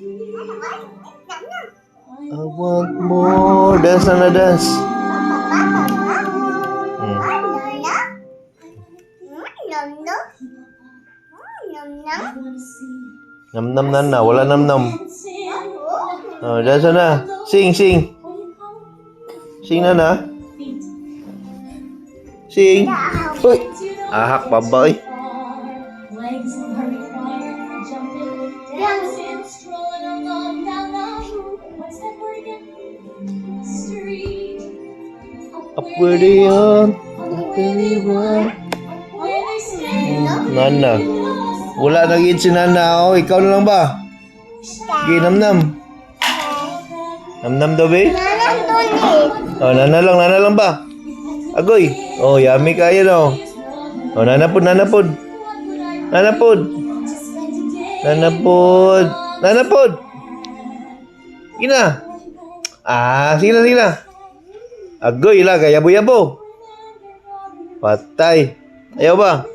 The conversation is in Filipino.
I want more. Dance na dance. Nam na. Wala nam. Oh, dance na. Sing. Sing na. Sing. Uy. Ahak baboy. Upward Nana. Wala na gid si Nana. Oh, ikaw na lang ba? Ginamnam. Namnam daw be? Oh, Nana lang ba? Agoy. Oh, yummy kayo no. Oh, nanapod. Gina. Sige na. Agoy la, kaya yabo. Patay. Ayaw ba?